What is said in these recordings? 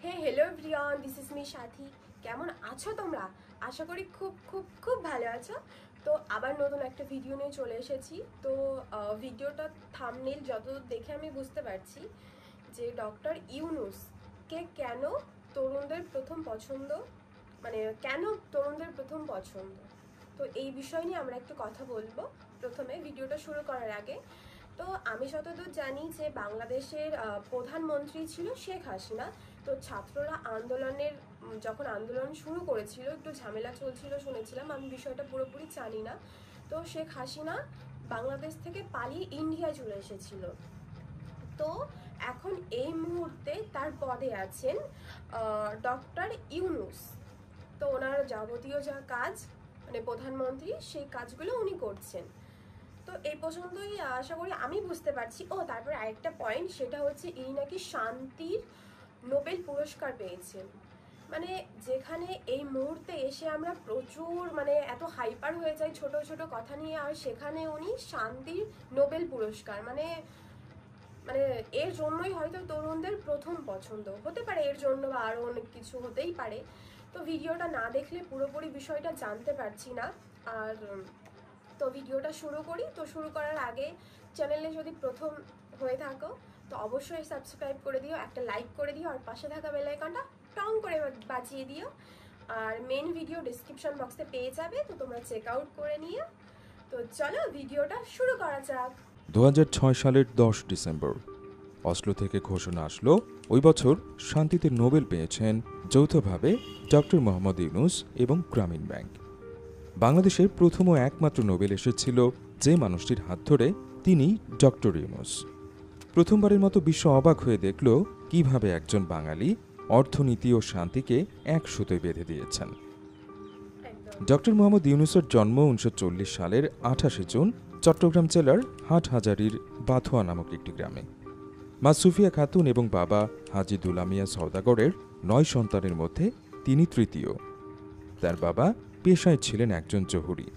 Hello everyone, this is me সাথী। কেমন আছো তোমরা? আশা করি খুব খুব খুব ভালো আছো। তো আবার নতুন একটা ভিডিও নিয়ে চলে এসেছি। তো ভিডিওটা থাম্বনেল যতদূর দেখে আমি বুঝতে পারছি যে ডক্টর ইউনূস কে কেন তরুণদের প্রথম পছন্দ, মানে কেন তরুণদের প্রথম পছন্দ। তো এই বিষয় নিয়ে আমরা একটু কথা বলবো প্রথমে ভিডিওটা শুরু করার আগে। তো আমি যতদূর জানি যে বাংলাদেশের প্রধানমন্ত্রী ছিল শেখ হাসিনা। তো ছাত্ররা যখন আন্দোলন শুরু করেছিল, একটু ঝামেলা চলছিল শুনেছিলাম, আমি বিষয়টা পুরোপুরি জানি না। তো শেখ হাসিনা বাংলাদেশ থেকে পালিয়ে ইন্ডিয়া চলে এসেছিল। তো এখন এই মুহূর্তে তার পদে আছেন ডক্টর ইউনূস। তো ওনার যাবতীয় যা কাজ, মানে প্রধানমন্ত্রী, সেই কাজগুলো উনি করছেন। তো এই পর্যন্তই আশা করি আমি বুঝতে পারছি। তারপরে আরেকটা পয়েন্ট, সেটা হচ্ছে ইনি নাকি শান্তির নোবেল পুরস্কার পেয়েছেন। মানে যেখানে এই মুহূর্তে এসে আমরা প্রচুর এত হাইপার হয়ে যাই ছোট ছোট কথা নিয়ে, আর সেখানে উনি শান্তির নোবেল পুরস্কার, মানে মানে এর জন্যই হয়তো তরুণদের প্রথম পছন্দ হতে পারে, এর জন্য বা আরও অনেক কিছু হতেই পারে। তো ভিডিওটা না দেখলে পুরোপুরি বিষয়টা জানতে পারছি না। আর তো ভিডিওটা শুরু করি। তো শুরু করার আগে চ্যানেলে যদি প্রথম হয়ে থাকো তো অবশ্যই সাবস্ক্রাইব করে দিও, একটা লাইক করে দিও, আর পাশে থাকা বেল আইকনটা টং করে বাজিয়ে দিও। আর মেন ভিডিও ডিসক্রিপশন বক্সে পেয়ে যাবে, তো তোমরা চেক আউট করে নিও। তো চলো ভিডিওটা শুরু করা যাক। 2006 সালের 10 ডিসেম্বর অসলো থেকে ঘোষণা আসলো ওই বছর শান্তিতে নোবেল পেয়েছেন যৌথভাবে ডক্টর মোহাম্মদ ইউনূস এবং গ্রামীণ ব্যাংক। বাংলাদেশের প্রথম ও একমাত্র নোবেল এসেছিল যে মানুষটির হাত ধরে, তিনি ডক্টর ইউনূস। প্রথমবারের মতো বিশ্ব অবাক হয়ে দেখল কিভাবে একজন বাঙালি অর্থনীতি ও শান্তিকে এক সুতোয় বেঁধে দিয়েছেন। ডক্টর মোহাম্মদ ইউনূসের জন্ম 1940 সালের 28 জুন চট্টগ্রাম জেলার হাটহাজারীর বাথুয়া নামক একটি গ্রামে। মা সুফিয়া খাতুন এবং বাবা হাজী দুলামিয়া সওদাগরের 9 সন্তানের মধ্যে তিনি তৃতীয়। তার বাবা পেশায় ছিলেন একজন জহুরি,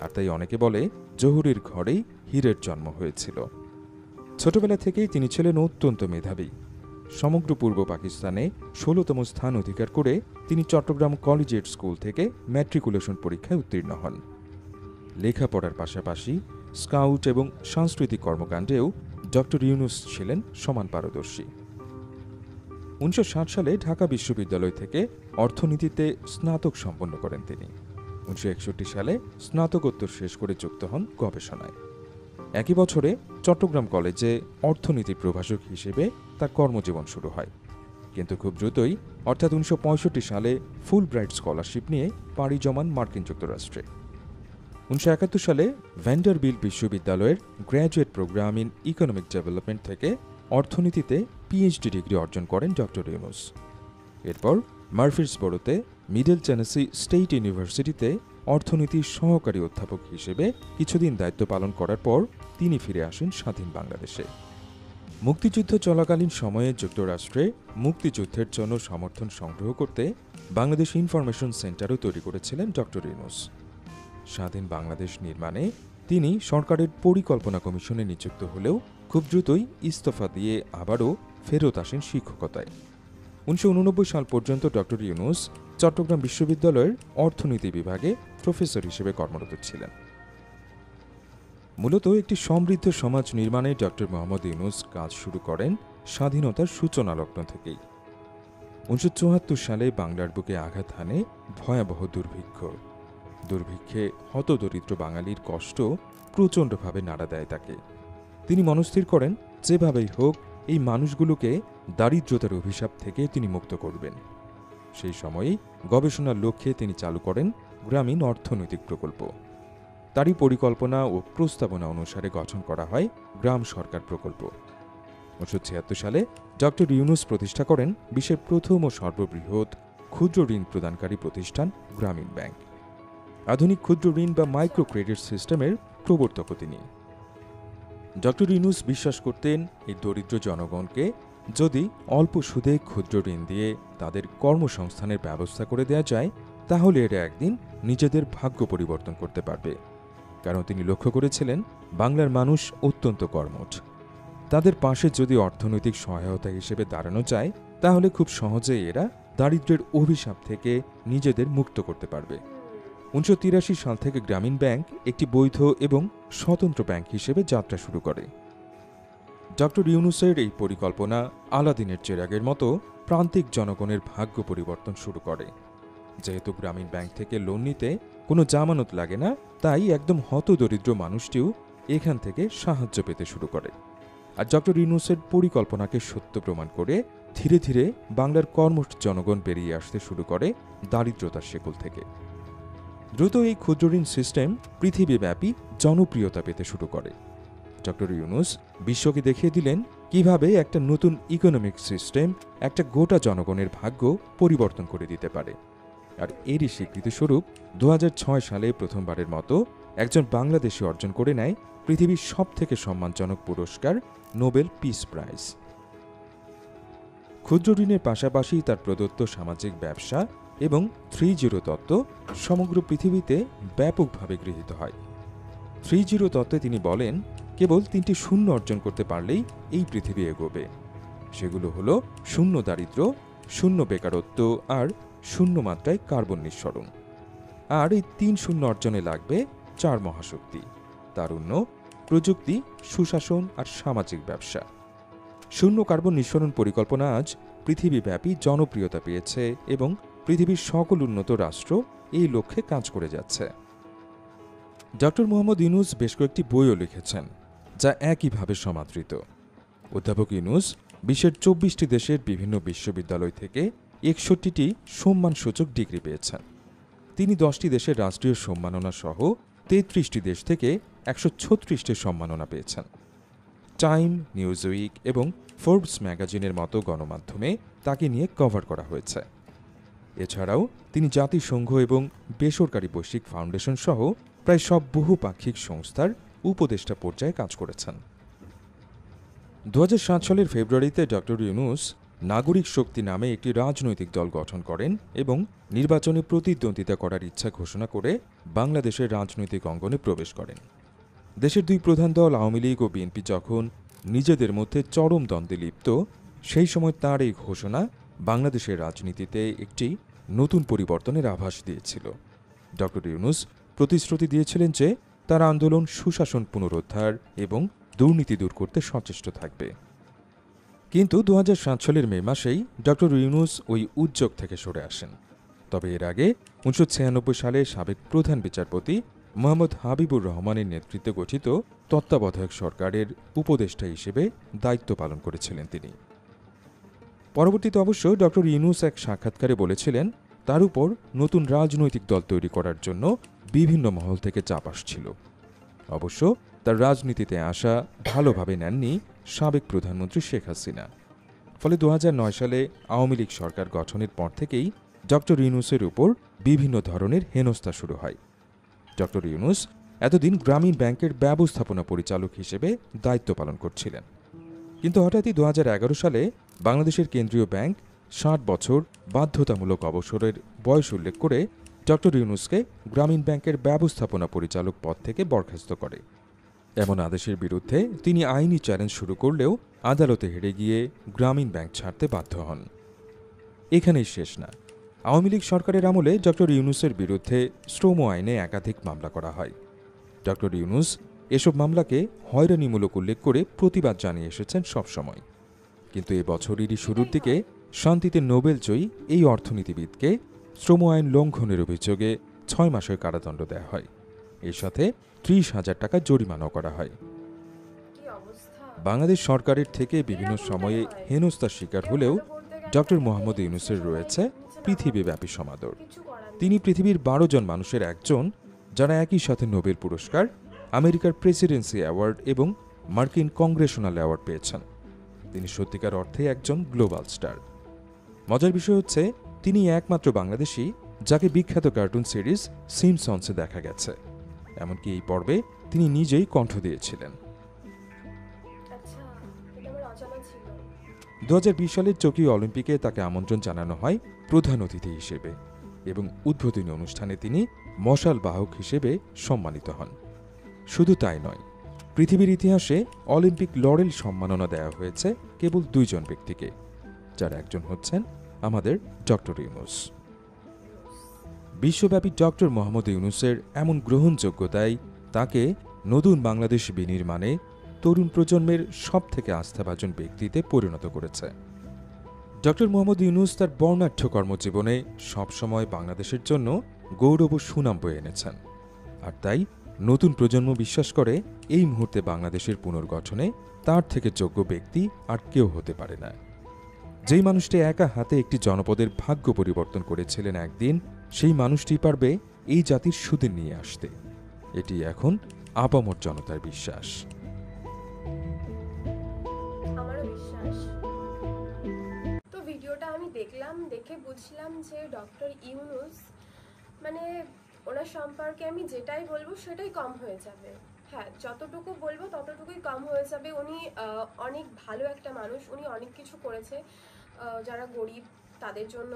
আর তাই অনেকে বলে জহুরির ঘরেই হীরের জন্ম হয়েছিল। ছোটবেলা থেকেই তিনি ছিলেন অত্যন্ত মেধাবী। সমগ্র পূর্ব পাকিস্তানে 16তম স্থান অধিকার করে তিনি চট্টগ্রাম কলেজিয়েট স্কুল থেকে ম্যাট্রিকুলেশন পরীক্ষায় উত্তীর্ণ হন। লেখাপড়ার পাশাপাশি স্কাউট এবং সাংস্কৃতিক কর্মকাণ্ডেও ডক্টর ইউনূস ছিলেন সমান পারদর্শী। 1960 সালে ঢাকা বিশ্ববিদ্যালয় থেকে অর্থনীতিতে স্নাতক সম্পন্ন করেন তিনি। 1961 সালে স্নাতকোত্তর শেষ করে যুক্ত হন গবেষণায়। একই বছরে চট্টগ্রাম কলেজে অর্থনীতির প্রভাষক হিসেবে তার কর্মজীবন শুরু হয়। কিন্তু খুব দ্রুতই, অর্থাৎ 1965 সালে ফুল ব্রাইট স্কলারশিপ নিয়ে পাড়ি জমান মার্কিন যুক্তরাষ্ট্রে। 1971 সালে ভ্যান্ডারবিল্ট বিশ্ববিদ্যালয়ের graduate program in economic development থেকে অর্থনীতিতে পিএইচডি ডিগ্রি অর্জন করেন ডক্টর ইউনূস। এরপর মার্ফিসবোরোতে মিডল টেনেসি স্টেট ইউনিভার্সিটিতে অর্থনীতির সহকারী অধ্যাপক হিসেবে কিছুদিন দায়িত্ব পালন করার পর তিনি ফিরে আসেন স্বাধীন বাংলাদেশে। মুক্তিযুদ্ধ চলাকালীন সময়ে যুক্তরাষ্ট্রে মুক্তিযুদ্ধের জন্য সমর্থন সংগ্রহ করতে বাংলাদেশ ইনফরমেশন সেন্টারও তৈরি করেছিলেন ডক্টর ইউনূস। স্বাধীন বাংলাদেশ নির্মাণে তিনি সরকারের পরিকল্পনা কমিশনে নিযুক্ত হলেও খুব দ্রুতই ইস্তফা দিয়ে আবারও ফেরত আসেন শিক্ষকতায়। 1989 সাল পর্যন্ত ডক্টর ইউনূস চট্টগ্রাম বিশ্ববিদ্যালয়ের অর্থনীতি বিভাগে প্রফেসর হিসেবে কর্মরত ছিলেন। মূলত একটি সমৃদ্ধ সমাজ নির্মাণে ডক্টর মোহাম্মদ ইউনূস কাজ শুরু করেন স্বাধীনতার সূচনা লগ্ন থেকেই। 1974 সালে বাংলার বুকে আঘাত হানে ভয়াবহ দুর্ভিক্ষে হতদরিদ্র বাঙালির কষ্ট প্রচণ্ডভাবে নাড়া দেয় তাকে। তিনি মনস্থির করেন যেভাবেই হোক এই মানুষগুলোকে দারিদ্রতার অভিশাপ থেকে তিনি মুক্ত করবেন। সেই সময়েই গবেষণার লক্ষ্যে তিনি চালু করেন গ্রামীণ অর্থনৈতিক প্রকল্প। তারই পরিকল্পনা ও প্রস্তাবনা অনুসারে গঠন করা হয় গ্রাম সরকার প্রকল্প। 1976 সালে ডক্টর ইউনূস প্রতিষ্ঠা করেন বিশ্বের প্রথম ও সর্ববৃহৎ ক্ষুদ্র ঋণ প্রদানকারী প্রতিষ্ঠান গ্রামীণ ব্যাংক। আধুনিক ক্ষুদ্র ঋণ বা মাইক্রো ক্রেডিট সিস্টেমের প্রবর্তকও তিনি। ডক্টর ইউনূস বিশ্বাস করতেন এই দরিদ্র জনগণকে যদি অল্প সুদে ক্ষুদ্র ঋণ দিয়ে তাদের কর্মসংস্থানের ব্যবস্থা করে দেওয়া যায়, তাহলে এরা একদিন নিজেদের ভাগ্য পরিবর্তন করতে পারবে। কারণ তিনি লক্ষ্য করেছিলেন বাংলার মানুষ অত্যন্ত কর্মঠ। তাদের পাশে যদি অর্থনৈতিক সহায়তা হিসেবে দাঁড়ানো যায়, তাহলে খুব সহজেই এরা দারিদ্র্যের অভিশাপ থেকে নিজেদের মুক্ত করতে পারবে। 1983 সাল থেকে গ্রামীণ ব্যাংক একটি বৈধ এবং স্বতন্ত্র ব্যাংক হিসেবে যাত্রা শুরু করে। ডক্টর ইউনূসের এই পরিকল্পনা আলাদিনের চেরাগের মতো প্রান্তিক জনগণের ভাগ্য পরিবর্তন শুরু করে। যেহেতু গ্রামীণ ব্যাংক থেকে লোন নিতে কোনো জামানত লাগে না, তাই একদম হতদরিদ্র মানুষটিও এখান থেকে সাহায্য পেতে শুরু করে। আর ডক্টর ইউনূসের পরিকল্পনাকে সত্য প্রমাণ করে ধীরে ধীরে বাংলার কর্মঠ জনগণ বেরিয়ে আসতে শুরু করে দারিদ্রতার শেকল থেকে। দ্রুত এই ক্ষুদ্র ঋণ সিস্টেম পৃথিবীব্যাপী জনপ্রিয়তা পেতে শুরু করে। ডক্টর ইউনূস বিশ্বকে দেখিয়ে দিলেন কিভাবে একটা নতুন ইকোনমিক সিস্টেম একটা গোটা জনগণের ভাগ্য পরিবর্তন করে দিতে পারে। আর এরই স্বীকৃতিস্বরূপ 2006 সালে প্রথমবারের মতো একজন বাংলাদেশি অর্জন করে নেয় পৃথিবীর সবথেকে সম্মানজনক পুরস্কার নোবেল পিস প্রাইজ। ক্ষুদ্র ঋণের পাশাপাশি তার প্রদত্ত সামাজিক ব্যবসা এবং 3-0 তত্ত্ব সমগ্র পৃথিবীতে ব্যাপকভাবে গৃহীত হয়। 3-0 তত্ত্বে তিনি বলেন, কেবল 3টি শূন্য অর্জন করতে পারলেই এই পৃথিবী এগোবে। সেগুলো হলো শূন্য দারিদ্র্য, শূন্য বেকারত্ব আর শূন্য মাত্রায় কার্বন নিঃসরণ। আর এই 3 শূন্য অর্জনে লাগবে 4 মহাশক্তি: তারুণ্য, প্রযুক্তি, সুশাসন আর সামাজিক ব্যবসা। শূন্য কার্বন নিঃসরণ পরিকল্পনা আজ পৃথিবীব্যাপী জনপ্রিয়তা পেয়েছে এবং পৃথিবীর সকল উন্নত রাষ্ট্র এই লক্ষ্যে কাজ করে যাচ্ছে। ডক্টর মোহাম্মদ ইউনূস বেশ কয়েকটি বইও লিখেছেন, যা একইভাবে সমাদৃত। অধ্যাপক ইউনূস বিশ্বের 24টি দেশের বিভিন্ন বিশ্ববিদ্যালয় থেকে 61টি সম্মানসূচক ডিগ্রি পেয়েছেন। তিনি 10টি দেশের রাষ্ট্রীয় সম্মাননা সহ 33টি দেশ থেকে 136টি সম্মাননা পেয়েছেন। টাইম, নিউজউইক এবং ফোর্বস ম্যাগাজিনের মতো গণমাধ্যমে তাকে নিয়ে কভার করা হয়েছে। এছাড়াও তিনি জাতিসংঘ এবং বেসরকারি বৈশ্বিক ফাউন্ডেশন সহ প্রায় সব বহুপাক্ষিক সংস্থার উপদেষ্টা পর্যায়ে কাজ করেছেন। 2007 সালের ফেব্রুয়ারিতে ডক্টর ইউনূস নাগরিক শক্তি নামে একটি রাজনৈতিক দল গঠন করেন এবং নির্বাচনে প্রতিদ্বন্দ্বিতা করার ইচ্ছা ঘোষণা করে বাংলাদেশের রাজনৈতিক অঙ্গনে প্রবেশ করেন। দেশের দুই প্রধান দল আওয়ামী লীগ ও বিএনপি যখন নিজেদের মধ্যে চরম দ্বন্দ্বে লিপ্ত, সেই সময় তাঁর এই ঘোষণা বাংলাদেশের রাজনীতিতে একটি নতুন পরিবর্তনের আভাস দিয়েছিল। ডক্টর ইউনূস প্রতিশ্রুতি দিয়েছিলেন যে তার আন্দোলন সুশাসন পুনরুদ্ধার এবং দুর্নীতি দূর করতে সচেষ্ট থাকবে। কিন্তু 2007 সালের মে মাসেই ডক্টর ইউনূস ওই উদ্যোগ থেকে সরে আসেন। তবে এর আগে 1996 সালে সাবেক প্রধান বিচারপতি মোহাম্মদ হাবিবুর রহমানের নেতৃত্বে গঠিত তত্ত্বাবধায়ক সরকারের উপদেষ্টা হিসেবে দায়িত্ব পালন করেছিলেন তিনি। পরবর্তীতে অবশ্য ডক্টর ইউনূস এক সাক্ষাৎকারে বলেছিলেন, তার উপর নতুন রাজনৈতিক দল তৈরি করার জন্য বিভিন্ন মহল থেকে চাপ আসছিল। অবশ্য তার রাজনীতিতে আসা ভালোভাবে নেননি সাবেক প্রধানমন্ত্রী শেখ হাসিনা। ফলে 2009 সালে আওয়ামী লীগ সরকার গঠনের পর থেকেই ডক্টর ইউনূসের উপর বিভিন্ন ধরনের হেনস্থা শুরু হয়। ডক্টর ইউনূস এতদিন গ্রামীণ ব্যাংকের ব্যবস্থাপনা পরিচালক হিসেবে দায়িত্ব পালন করছিলেন। কিন্তু হঠাৎই 2011 সালে বাংলাদেশের কেন্দ্রীয় ব্যাংক 60 বছর বাধ্যতামূলক অবসরের বয়স উল্লেখ করে ডক্টর ইউনূসকে গ্রামীণ ব্যাংকের ব্যবস্থাপনা পরিচালক পদ থেকে বরখাস্ত করে। এমন আদেশের বিরুদ্ধে তিনি আইনি চ্যালেঞ্জ শুরু করলেও আদালতে হেরে গিয়ে গ্রামীণ ব্যাংক ছাড়তে বাধ্য হন। এখানেই শেষ না। আওয়ামী লীগ সরকারের আমলে ডক্টর ইউনূসের বিরুদ্ধে শ্রম আইনে একাধিক মামলা করা হয়। ডক্টর ইউনূস এসব মামলাকে হয়রানিমূলক উল্লেখ করে প্রতিবাদ জানিয়ে এসেছেন সবসময়। কিন্তু এ বছরেরই শুরুর দিকে শান্তিতে নোবেলজয়ী এই অর্থনীতিবিদকে শ্রম আইন লঙ্ঘনের অভিযোগে 6 মাসের কারাদণ্ড দেওয়া হয়। এর সাথে 30,000 টাকা জরিমানাও করা হয়। বাংলাদেশ সরকারের থেকে বিভিন্ন সময়ে হেনস্থার শিকার হলেও ডক্টর মোহাম্মদ ইউনূসের রয়েছে পৃথিবীব্যাপী সমাদর। তিনি পৃথিবীর 12 জন মানুষের একজন যারা একই সাথে নোবেল পুরস্কার, আমেরিকার প্রেসিডেন্সি অ্যাওয়ার্ড এবং মার্কিন কংগ্রেশনাল অ্যাওয়ার্ড পেয়েছেন। তিনি সত্যিকার অর্থে একজন গ্লোবাল স্টার। মজার বিষয় হচ্ছে, তিনি একমাত্র বাংলাদেশী যাকে বিখ্যাত কার্টুন সিরিজ সিম্পসন্সে দেখা গেছে। এমনকি এই পর্বে তিনি নিজেই কণ্ঠ দিয়েছিলেন। 2020 সালের টোকিও অলিম্পিকে তাকে আমন্ত্রণ জানানো হয় প্রধান অতিথি হিসেবে এবং উদ্বোধনী অনুষ্ঠানে তিনি মশাল বাহক হিসেবে সম্মানিত হন। শুধু তাই নয়, পৃথিবীর ইতিহাসে অলিম্পিক লরেল সম্মাননা দেওয়া হয়েছে কেবল 2 জন ব্যক্তিকে, যার একজন হচ্ছেন আমাদের ডক্টর ইউনূস। বিশ্বব্যাপী ডক্টর মোহাম্মদ ইউনূসের এমন গ্রহণযোগ্যতাই তাকে নতুন বাংলাদেশ বিনির্মাণে তরুণ প্রজন্মের সবথেকে আস্থাভাজন ব্যক্তিতে পরিণত করেছে। ডক্টর মোহাম্মদ ইউনূস তার বর্ণাঢ্য কর্মজীবনে সবসময় বাংলাদেশের জন্য গৌরব ও সুনাম বয়ে এনেছেন। আর তাই নতুন প্রজন্ম বিশ্বাস করে এই মুহূর্তে বাংলাদেশের পুনর্গঠনে তার থেকে যোগ্য ব্যক্তি আর কেউ হতে পারে না। যেই মানুষটি একা হাতে একটি জনপদের ভাগ্য পরিবর্তন করেছিলেন একদিন, সেই মানুষটি পারবে এই জাতির সুদিন নিয়ে আসতে। এটি এখন আপামর জনতার বিশ্বাস। আমারও বিশ্বাস। তো ভিডিওটা আমি দেখলাম, দেখে বুঝলাম যে ডক্টর ইউনূস মানে ওনার সম্পর্কে আমি যেটাই বলবো সেটাই কম হয়ে যাবে। হ্যাঁ, যতটুকু বলবো ততটুকুই কম হয়ে যাবে। উনি অনেক ভালো একটা মানুষ, উনি অনেক কিছু করেছে যারা গরিব তাদের জন্য।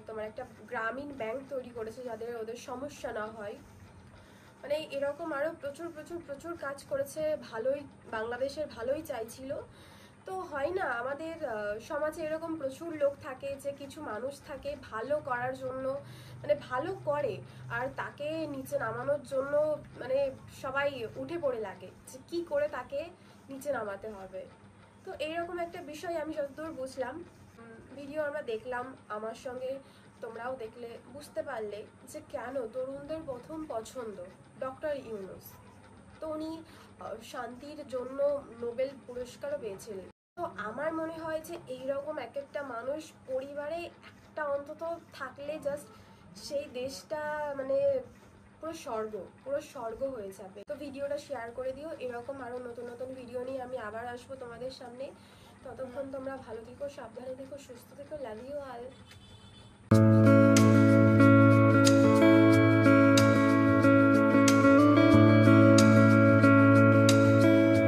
তোমার একটা গ্রামীণ ব্যাংক তৈরি করেছে যাদের ওদের সমস্যা না হয়, মানে এরকম আরও প্রচুর প্রচুর প্রচুর কাজ করেছে। ভালোই, বাংলাদেশের ভালোই চাইছিল। তো হয় না, আমাদের সমাজে এরকম প্রচুর লোক থাকে যে কিছু মানুষ থাকে ভালো করার জন্য, মানে ভালো করে আর তাকে নিচে নামানোর জন্য মানে সবাই উঠে পড়ে লাগে যে কি করে তাকে নিচে নামাতে হবে। তো এইরকম একটা বিষয় আমি যতদূর বুঝলাম, ভিডিও আমরা দেখলাম, আমার সঙ্গে তোমরাও দেখলে, বুঝতে পারলে যে কেন তরুণদের প্রথম পছন্দ ডক্টর ইউনূস। তো উনি শান্তির জন্য নোবেল পুরস্কারও পেয়েছিলেন। তো আমার মনে হয় যে এইরকম এক একটা মানুষ পরিবারে একটা অন্তত থাকলে জাস্ট সেই দেশটা মানে পুরো স্বর্গ হয়ে যাবে। তো ভিডিওটা শেয়ার করে দিও। এরকম আরও নতুন নতুন ভিডিও নিয়ে আমি আবার আসবো তোমাদের সামনে। ততক্ষণ তোমরা ভালো থেকো, সাবধানে থেকো, সুস্থ থেকো। Love you all.